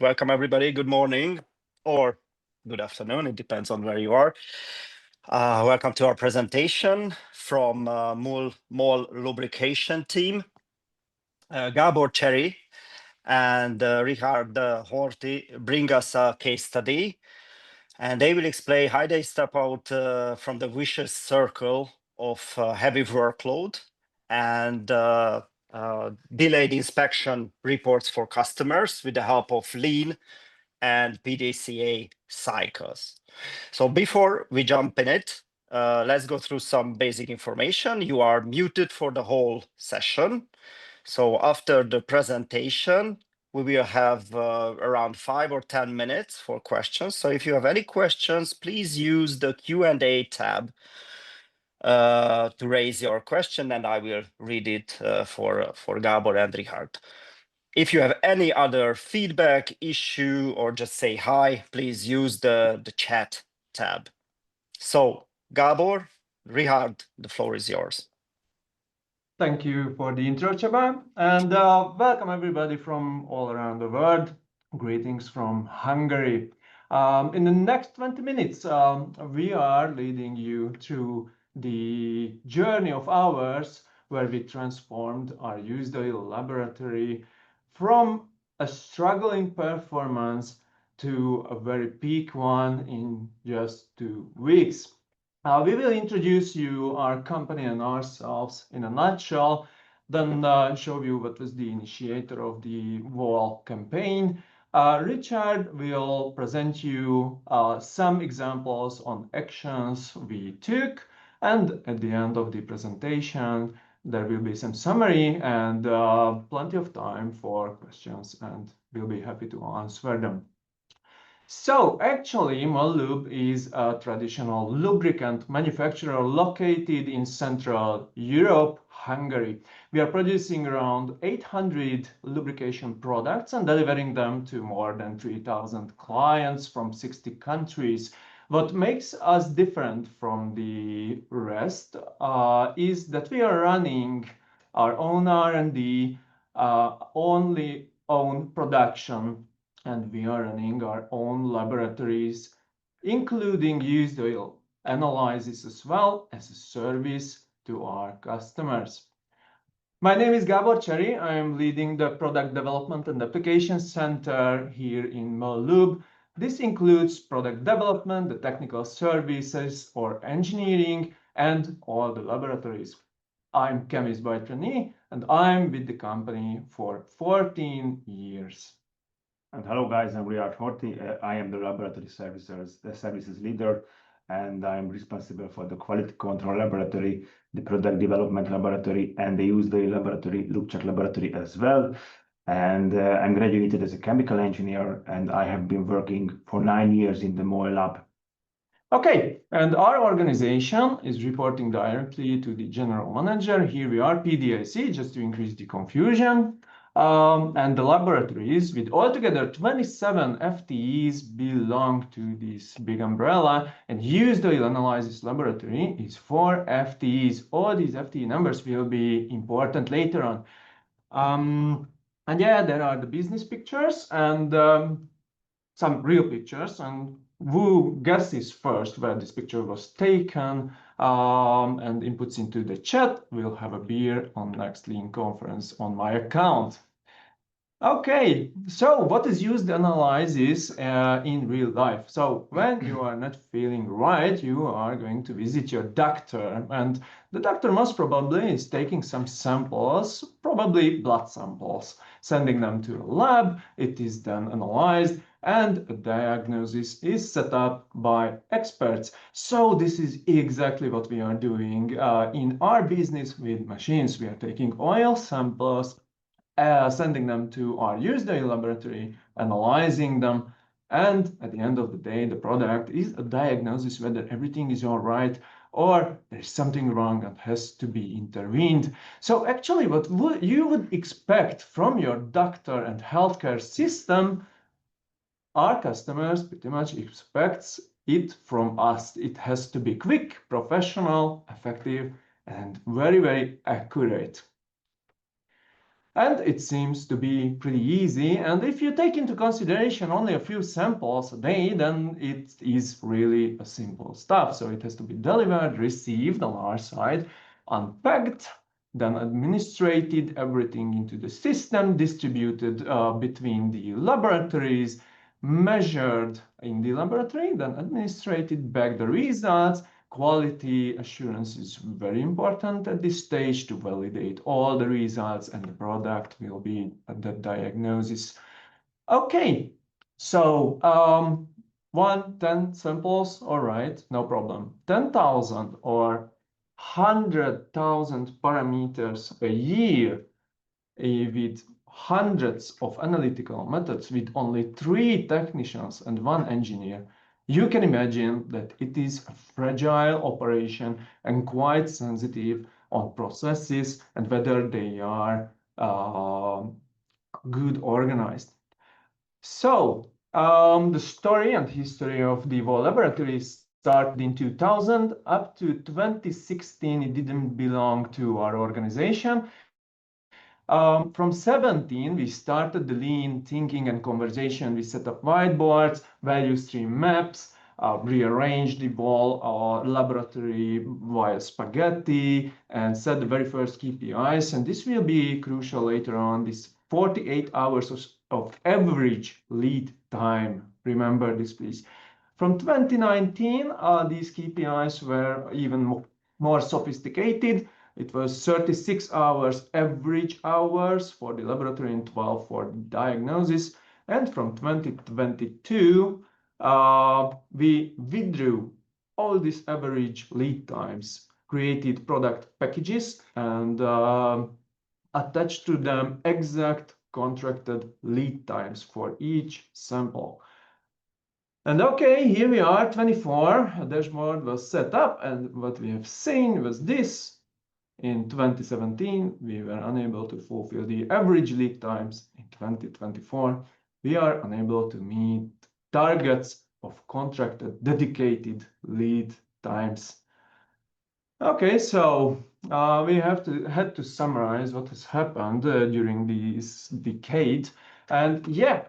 Welcome everybody. Good morning or good afternoon. It depends on where you are. Welcome to our presentation from MOL lubrication team. Gabor Cherry and Richard Horthy bring us a case study, and they will explain how they step out from the vicious circle of heavy workload and delayed inspection reports for customers with the help of lean and PDCA cycles. So before we jump in it, let's go through some basic information. You are muted for the whole session. So after the presentation, we will have around 5 or 10 minutes for questions. So if you have any questions, please use the Q&A tab to raise your question, and I will read it for Gabor and Richard. If you have any other feedback, issue, or just say hi, please use the chat tab. So, Gabor, Richard, the floor is yours. Thank you for the intro, Csaba, and welcome everybody from all around the world. Greetings from Hungary. In the next 20 minutes, we are leading you through the journey of ours where we transformed our used oil laboratory from a struggling performance to a very peak one in just 2 weeks. We will introduce you our company and ourselves in a nutshell, then show you what was the initiator of the MOL campaign. Richard will present you some examples on actions we took, and at the end of the presentation, there will be some summary and plenty of time for questions, and we'll be happy to answer them. So actually, MOL-LUB is a traditional lubricant manufacturer located in Central Europe, Hungary. We are producing around 800 lubrication products and delivering them to more than 3,000 clients from 60 countries. What makes us different from the rest is that we are running our own R&D, only own production, and we are running our own laboratories, including used oil analysis as well as a service to our customers. My name is Gabor Cherry. I am leading the Product Development and Application Center here in MOL-LUB. This includes product development, the technical services or engineering, and all the laboratories. I'm chemist by trainee, and I'm with the company for 14 years. And hello guys, I'm Richard Horthy. I am the laboratory services leader, and I'm responsible for the quality control laboratory, the product development laboratory, and the used oil laboratory, loop check laboratory as well. And I'm graduated as a chemical engineer, and I have been working for 9 years in the MOL-LUB. Okay, and our organization is reporting directly to the general manager. Here we are, PDCA, just to increase the confusion. And the laboratories with altogether 27 FTEs belong to this big umbrella, and used oil analysis laboratory is 4 FTEs. All these FTE numbers will be important later on. And yeah, there are the business pictures and some real pictures, and who guesses first where this picture was taken and inputs into the chat will have a beer on next Lean conference on my account. Okay, so what is used analysis in real life? So when you are not feeling right, you are going to visit your doctor, and the doctor most probably is taking some samples, probably blood samples, sending them to a lab. It is then analyzed, and a diagnosis is set up by experts. So this is exactly what we are doing in our business with machines. We are taking oil samples, sending them to our used oil laboratory, analyzing them, and at the end of the day, the product is a diagnosis whether everything is all right or there's something wrong and has to be intervened. So actually, what you would expect from your doctor and healthcare system, our customers pretty much expects it from us. It has to be quick, professional, effective, and very, very accurate. And it seems to be pretty easy. And if you take into consideration only a few samples a day, then it is really a simple stuff. So it has to be delivered, received on our side, unpacked, then administrated, everything into the system, distributed between the laboratories, measured in the laboratory, then administrated back the results. Quality assurance is very important at this stage to validate all the results, and the product will be at the diagnosis. Okay, so 10 samples, all right, no problem. 10,000 or 100,000 parameters a year with hundreds of analytical methods with only 3 technicians and 1 engineer. You can imagine that it is a fragile operation and quite sensitive on processes and whether they are good organized. So the story and history of the MOL laboratory started in 2000. Up to 2016, it didn't belong to our organization. From 17, we started the lean thinking and conversation. We set up whiteboards, value stream maps, rearranged the whole laboratory via spaghetti, and set the very first KPIs. And this will be crucial later on, this 48 hours of average lead time. Remember this, please. From 2019, these KPIs were even more sophisticated. It was 36 hours average hours for the laboratory and 12 for diagnosis. And from 2022, we withdrew all these average lead times, created product packages, and attached to them exact contracted lead times for each sample. And okay, here we are, 24. A dashboard was set up, and what we have seen was this. In 2017, we were unable to fulfill the average lead times. In 2024, we are unable to meet targets of contracted dedicated lead times. Okay, so we had to summarize what has happened during this decade. And yeah,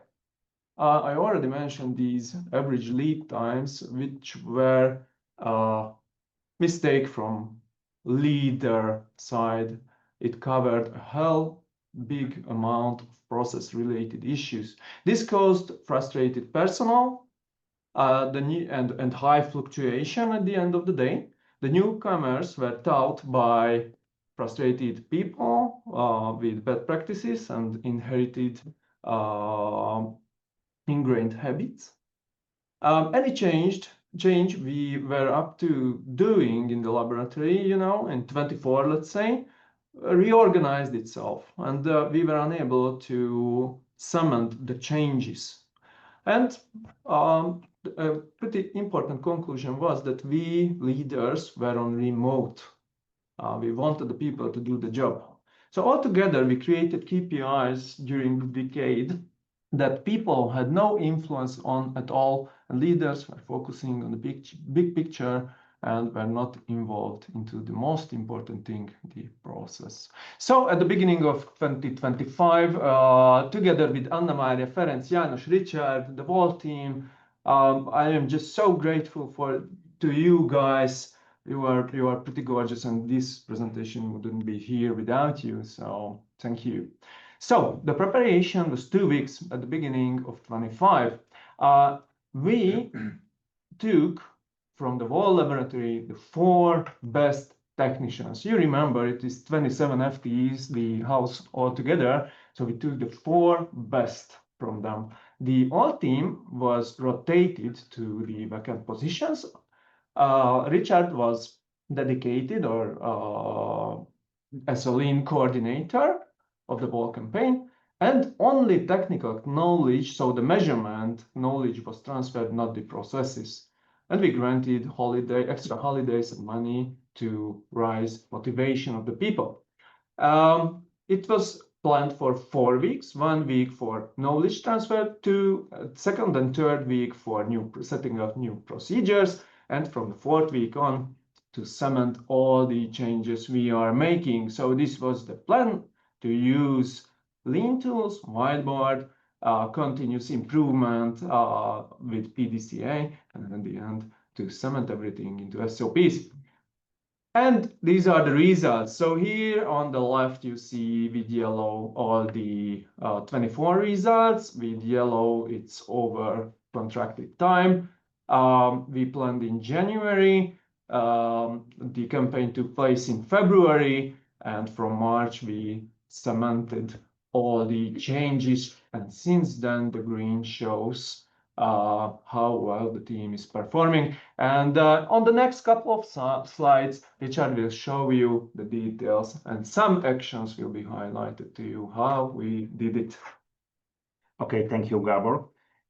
I already mentioned these average lead times, which were mistake from leader side. It covered a hell big amount of process related issues. This caused frustrated personnel and high fluctuation at the end of the day. The newcomers were taught by frustrated people with bad practices and inherited ingrained habits. Any change we were up to doing in the laboratory, you know, in 24, let's say, reorganized itself, and we were unable to summon the changes. And a pretty important conclusion was that we leaders were on remote. We wanted the people to do the job. So altogether, we created KPIs during the decade that people had no influence on at all, and leaders were focusing on the big picture and were not involved into the most important thing, the process. So at the beginning of 2025, together with Anna-Maria, Ferenc, János, Richard, the whole team, I am just so grateful to you guys. You are pretty gorgeous, and this presentation wouldn't be here without you, so thank you. So the preparation was 2 weeks at the beginning of 25. We took from the whole laboratory the 4 best technicians. You remember it is 27 FTEs, the house altogether. So we took the 4 best from them. The whole team was rotated to the vacant positions. Richard was dedicated or as a lean coordinator of the whole campaign, and only technical knowledge, so the measurement knowledge was transferred, not the processes. And we granted extra holidays and money to raise motivation of the people. It was planned for 4 weeks, 1 week for knowledge transfer, second and third week for setting up new procedures, and from the 4th week on to cement all the changes we are making. So this was the plan, to use lean tools, whiteboard, continuous improvement with PDCA, and in the end, to cement everything into SOPs. And these are the results. So here on the left, you see with yellow all the 24 results. With yellow, it's over contracted time. We planned in January. The campaign took place in February. And from March, we cemented all the changes. And since then, the green shows how well the team is performing. And on the next couple of slides, Richard will show you the details, and some actions will be highlighted to you how we did it. Okay, thank you, Gabor.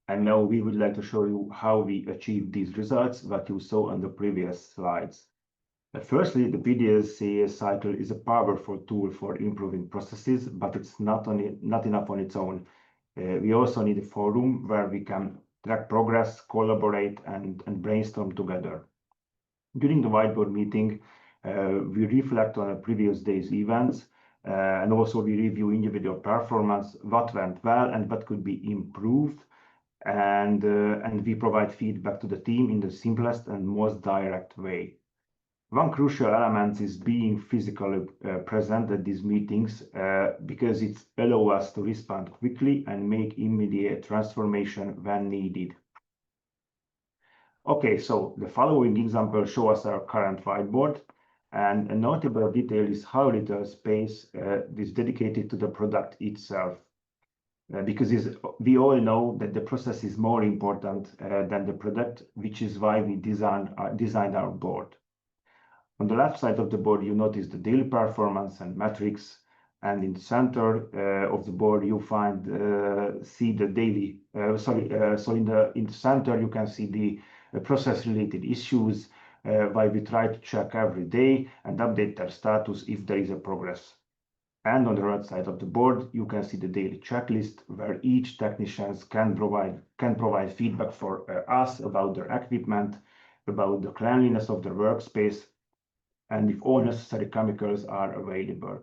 And now we would like to show you how we achieved these results that you saw on the previous slides. Firstly, the PDCA cycle is a powerful tool for improving processes, but it's not enough on its own. We also need a forum where we can track progress, collaborate, and brainstorm together. During the whiteboard meeting, we reflect on the previous day's events, and also we review individual performance, what went well and what could be improved, and we provide feedback to the team in the simplest and most direct way. One crucial element is being physically present at these meetings because it allows us to respond quickly and make immediate transformation when needed. Okay, so the following example shows us our current whiteboard, and a notable detail is how little space is dedicated to the product itself. Because we all know that the process is more important than the product, which is why we designed our board. On the left side of the board, you notice the daily performance and metrics, and in the center of the board, you see the daily. In the center, you can see the process-related issues, why we try to check every day and update their status if there is a progress. And on the right side of the board, you can see the daily checklist, where each technician can provide feedback for us about their equipment, about the cleanliness of their workspace, and if all necessary chemicals are available.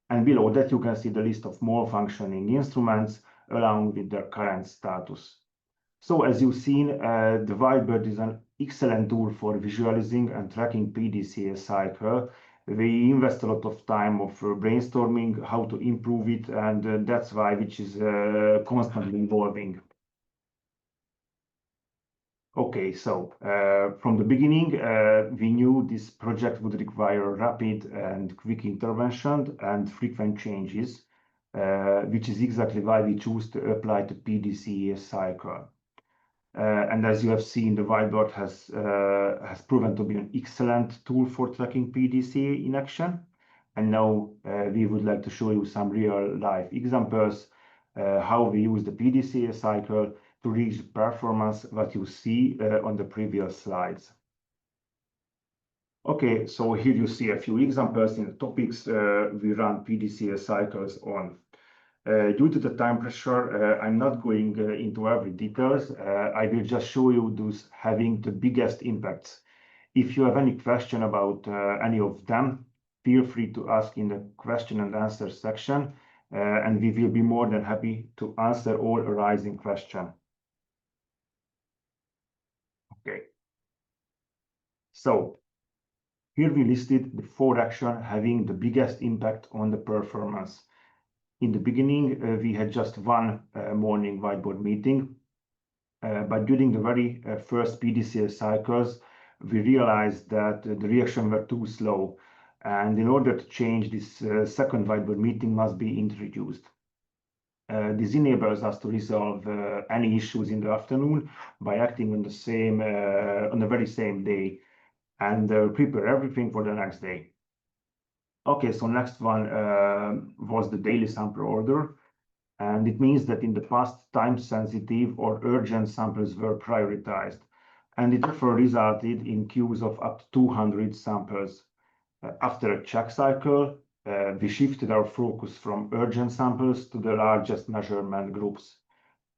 And below that, you can see the list of more functioning instruments along with their current status. So as you've seen, the whiteboard is an excellent tool for visualizing and tracking PDCA cycle. We invest a lot of time of brainstorming how to improve it, and that's why which is constantly evolving. Okay, so from the beginning, we knew this project would require rapid and quick intervention and frequent changes, which is exactly why we choose to apply the PDCA cycle. And as you have seen, the whiteboard has proven to be an excellent tool for tracking PDCA in action. And now we would like to show you some real-life examples how we use the PDCA cycle to reach the performance that you see on the previous slides. Okay, so here you see a few examples in the topics we run PDCA cycles on. Due to the time pressure, I'm not going into every details. I will just show you those having the biggest impacts. If you have any question about any of them, feel free to ask in the question and answer section, and we will be more than happy to answer all arising questions. Okay. So here we listed the 4 actions having the biggest impact on the performance. In the beginning, we had just one morning whiteboard meeting, but during the very first PDCA cycles, we realized that the reaction were too slow, and in order to change this, second whiteboard meeting must be introduced. This enables us to resolve any issues in the afternoon by acting on the very same day, and prepare everything for the next day. Okay, so next one was the daily sample order, and it means that in the past, time-sensitive or urgent samples were prioritized, and it therefore resulted in queues of up to 200 samples. After a check cycle, we shifted our focus from urgent samples to the largest measurement groups.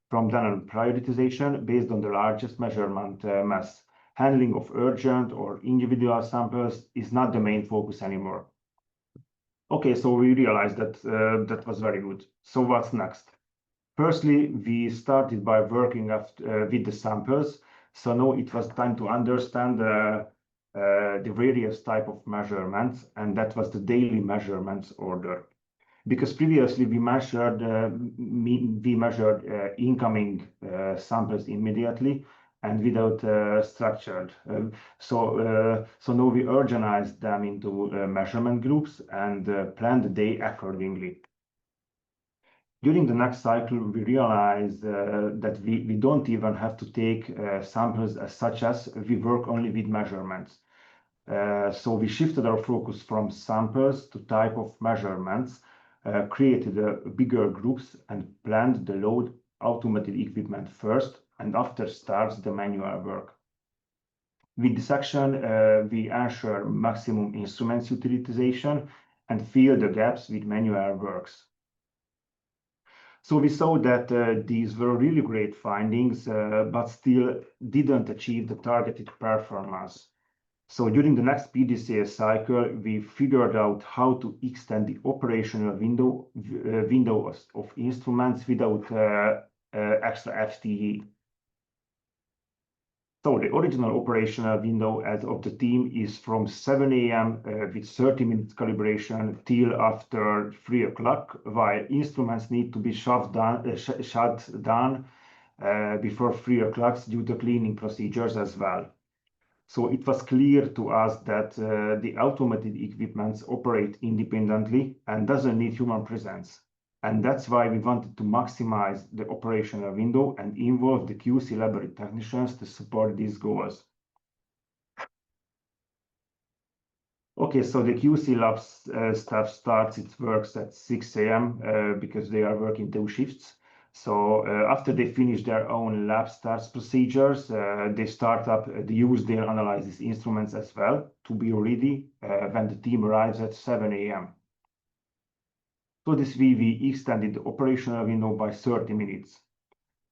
From then on, prioritization based on the largest measurement mass. Handling of urgent or individual samples is not the main focus anymore. Okay, so we realized that that was very good. So what's next? Firstly, we started by working with the samples. So now it was time to understand the various type of measurements, and that was the daily measurements order. Because previously we measured incoming samples immediately and without structured. So now we organized them into measurement groups and planned the day accordingly. During the next cycle, we realized that we don't even have to take samples as such as we work only with measurements. So we shifted our focus from samples to type of measurements, created bigger groups and planned the load automated equipment first, and after starts the manual work. With this action, we ensure maximum instruments utilization and fill the gaps with manual works. So we saw that these were really great findings, but still didn't achieve the targeted performance. So during the next PDCA cycle, we figured out how to extend the operational window of instruments without extra FTE. So the original operational window as of the team is from 7 a.m. With 30 minutes calibration till after 3 o'clock, while instruments need to be shut down before 3 o'clock due to cleaning procedures as well. So it was clear to us that the automated equipments operate independently and doesn't need human presence. And that's why we wanted to maximize the operational window and involve the QC laboratory technicians to support these goals. Okay, so the QC lab staff starts its works at 6 a.m. Because they are working 2 shifts. So after they finish their own lab starts procedures, they start up the use their analysis instruments as well to be ready when the team arrives at 7 a.m. So this way we extended the operational window by 30 minutes.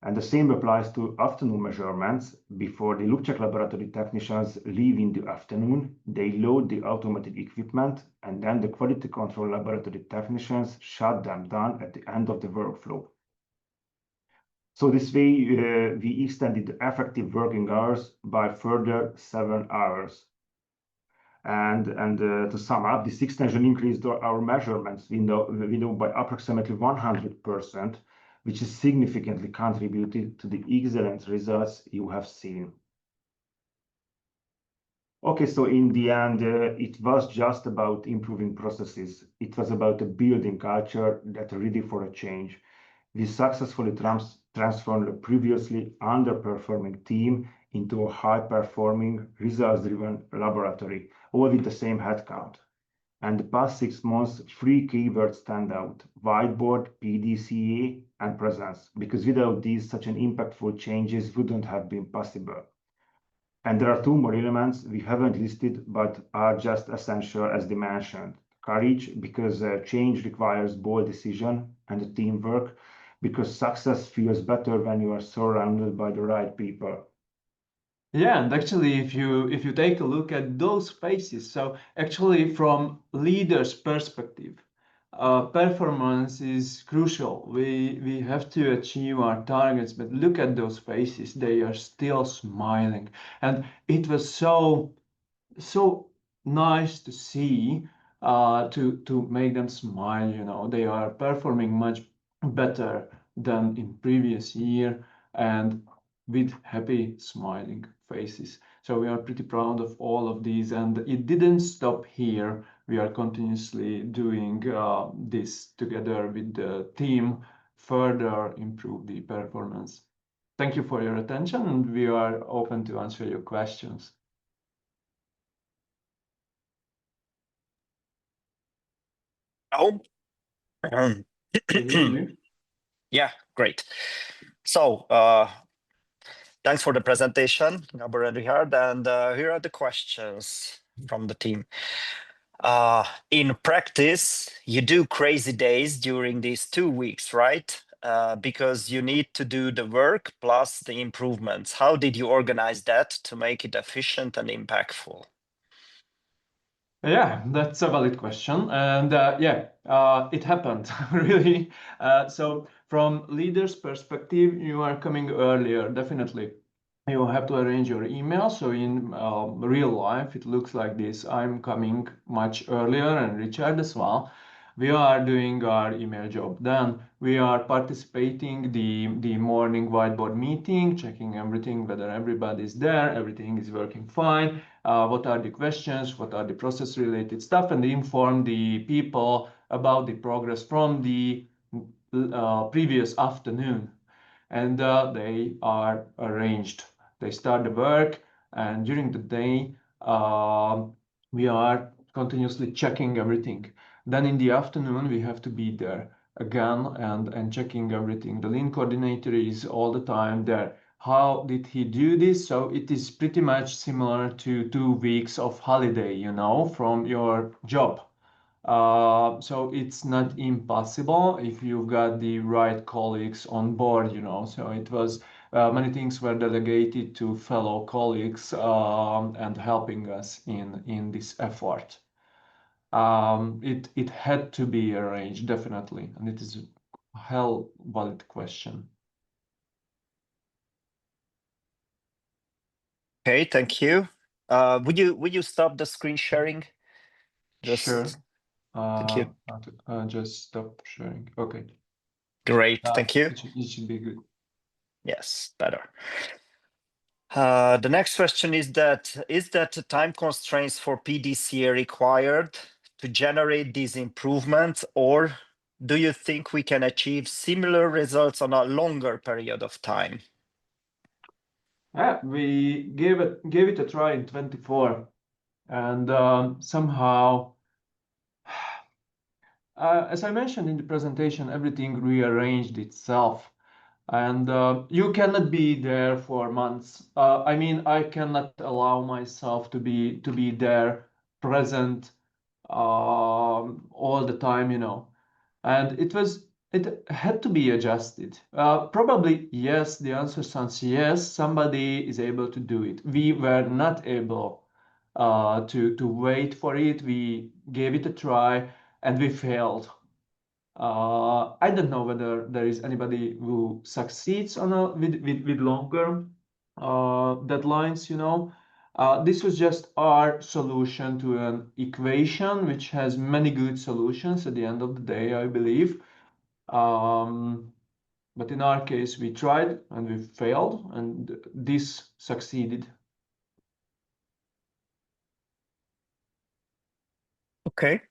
And the same applies to afternoon measurements. Before the loop check laboratory technicians leave in the afternoon, they load the automated equipment, and then the quality control laboratory technicians shut them down at the end of the workflow. So this way, we extended the effective working hours by further 7 hours. And to sum up, this extension increased our measurements window by approximately 100%, which is significantly contributed to the excellent results you have seen. Okay, so in the end, it was just about improving processes. It was about a building culture that's ready for a change. We successfully transformed a previously underperforming team into a high-performing, results-driven laboratory, all with the same headcount. And the past 6 months, 3 keywords stand out: whiteboard, PDCA, and presence, because without these, such an impactful changes wouldn't have been possible. And there are 2 more elements we haven't listed, but are just essential as they mentioned. Courage, because change requires bold decision, and teamwork, because success feels better when you are surrounded by the right people. Yeah, and actually, if you take a look at those faces, so actually from leader's perspective, performance is crucial. We have to achieve our targets, but look at those faces; they are still smiling, and it was so nice to see to make them smile. You know, they are performing much better than in previous year, and with happy smiling faces. So we are pretty proud of all of these, and it didn't stop here. We are continuously doing this together with the team, further improve the performance. Thank you for your attention, and we are open to answer your questions. Oh, yeah, great. So thanks for the presentation, Gabor and Richard. And here are the questions from the team. In practice, you do crazy days during these 2 weeks, right? Because you need to do the work plus the improvements. How did you organize that to make it efficient and impactful? Yeah, that's a valid question. And it happened really. So from leader's perspective, you are coming earlier, definitely. You have to arrange your email. So in real life, it looks like this. I'm coming much earlier, and Richard as well. We are doing our email job. Then we are participating the morning whiteboard meeting, checking everything, whether everybody is there, everything is working fine. What are the questions, what are the process related stuff, and inform the people about the progress from the previous afternoon. And they are arranged. They start the work, and during the day, we are continuously checking everything. Then in the afternoon, we have to be there again and checking everything. The lean coordinator is all the time there. How did he do this? So it is pretty much similar to 2 weeks of holiday, from your job. So it's not impossible if you've got the right colleagues on board, So it was many things were delegated to fellow colleagues and helping us in this effort. It had to be arranged, definitely, and it is a hell valid question. Okay, thank you. Would you stop the screen sharing? Sure. Thank you. Just stop sharing. Okay. Great, thank you. It should be good. Yes, better. The next question is that time constraints for PDCA required to generate these improvements, or do you think we can achieve similar results on a longer period of time? Yeah, we gave it a try in 24, and somehow, as I mentioned in the presentation, everything rearranged itself. And you cannot be there for months. I mean, I cannot allow myself to be there, present all the time, And it had to be adjusted. Probably yes. The answer sounds yes. Somebody is able to do it. We were not able to wait for it. We gave it a try, and we failed. I don't know whether there is anybody who succeeds with longer deadlines, This was just our solution to an equation which has many good solutions at the end of the day, I believe. But in our case, we tried and we failed, and this succeeded. Okay.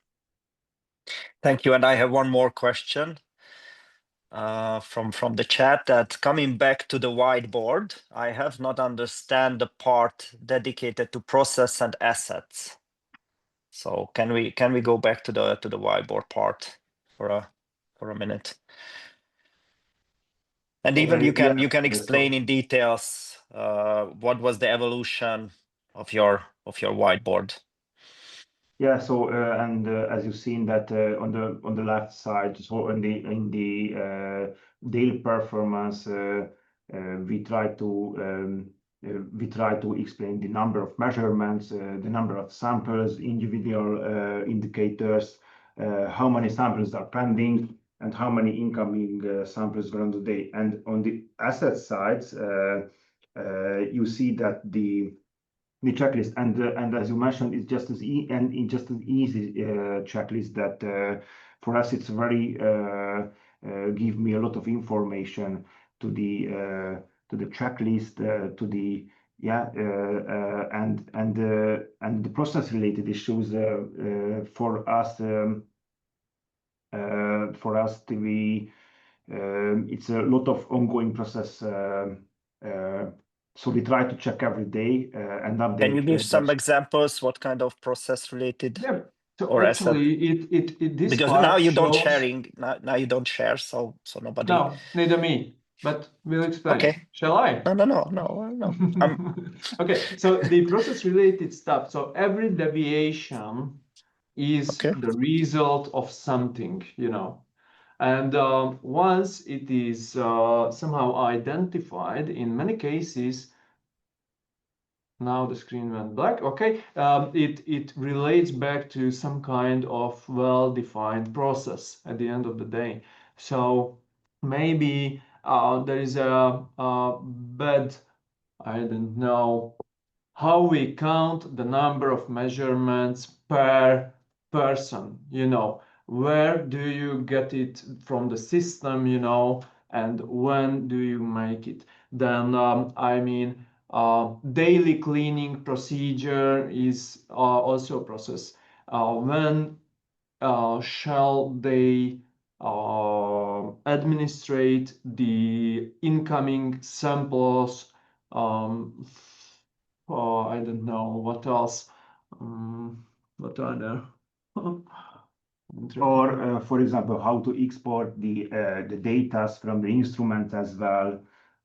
Thank you. And I have one more question from the chat, that coming back to the whiteboard, I have not understand the part dedicated to process and assets. So can we go back to the whiteboard part for a minute? And even you can explain in details what was the evolution of your whiteboard. Yeah, so and as you've seen that on the left side, so in the daily performance, we try to explain the number of measurements, the number of samples, individual indicators, how many samples are pending, and how many incoming samples run the day. And on the asset side, you see that the checklist, and as you mentioned, it's just as easy checklist that for us it's very give me a lot of information to the checklist, to the and the process related issues for us to be it's a lot of ongoing process. So we try to check every day and update. Can you give some examples? What kind of process related? Yeah. So or actually, it this because part now you don't shows... sharing. Now you don't share, so nobody. No, neither me. But we'll explain. Okay. Shall I? No. Okay. So the process related stuff. So every deviation is the result of something, And once it is somehow identified, in many cases, Now the screen went black. Okay, it relates back to some kind of well-defined process at the end of the day. So maybe there is a bad, I don't know, how we count the number of measurements per person, where do you get it from the system, and when do you make it? Then I mean, daily cleaning procedure is also a process. When shall they administrate the incoming samples? I don't know what else. What are there? Or, for example, how to export the data from the instrument as well.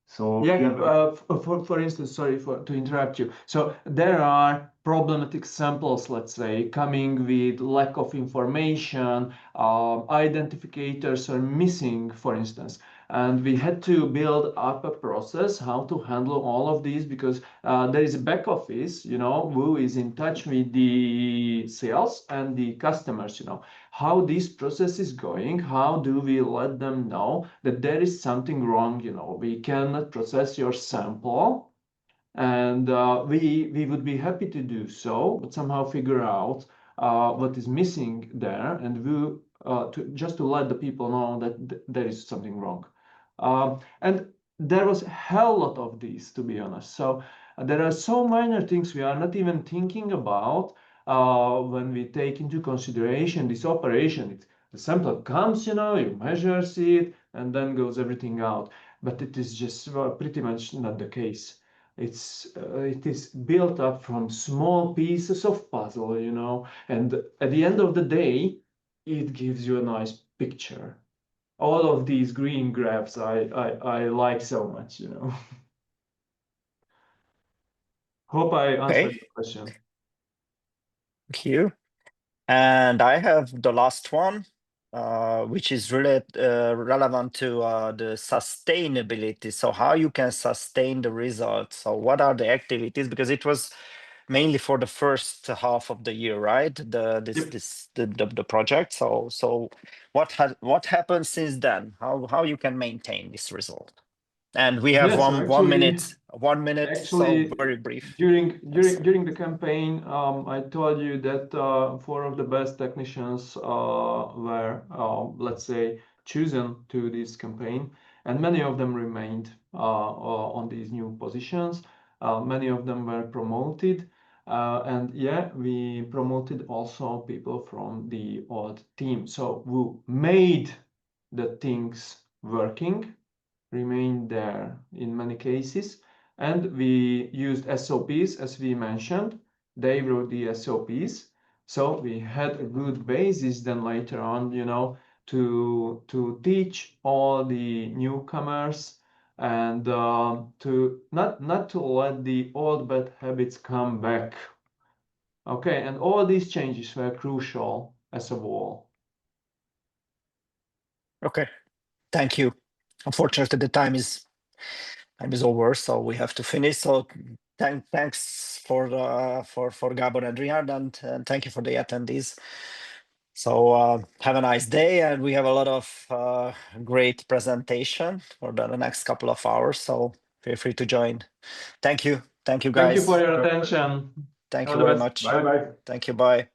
So yeah, for instance, sorry to interrupt you. So there are problematic samples, let's say, coming with lack of information, identifiers are missing, for instance. And we had to build up a process how to handle all of these, because there is a back office, who is in touch with the sales and the customers, how this process is going, how do we let them know that there is something wrong, we cannot process your sample, and we would be happy to do so, but somehow figure out what is missing there, and just to let the people know that there is something wrong. And there was a hell lot of these, to be honest. So there are so minor things we are not even thinking about when we take into consideration this operation. The sample comes, you measure it, and then goes everything out. But it is just pretty much not the case. It is built up from small pieces of puzzle, and at the end of the day, it gives you a nice picture. All of these green graphs I like so much, Hope I answered the question. Thank you. And I have the last one, which is really relevant to the sustainability. So how you can sustain the results. So what are the activities? Because it was mainly for the first half of the year, right? The project. So what happened since then? How you can maintain this result? And we have Yes, one minute. So actually, very brief. during the campaign, I told you that 4 of the best technicians were, let's say, chosen to this campaign, and many of them remained on these new positions. Many of them were promoted, and yeah, we promoted also people from the old team. So who made the things working, remained there in many cases, and we used SOPs, as we mentioned. They wrote the SOPs, so we had a good basis then later on, to teach all the newcomers, and to not to let the old bad habits come back. Okay, and all these changes were crucial as a whole. Okay, thank you. Unfortunately, the time is over, so we have to finish. So thanks for Gabor and Rihard, and thank you for the attendees. So have a nice day, and we have a lot of great presentation for the next couple of hours. So feel free to join. Thank you, guys. Thank you for your attention. Thank you very much. Bye bye. Thank you. Bye.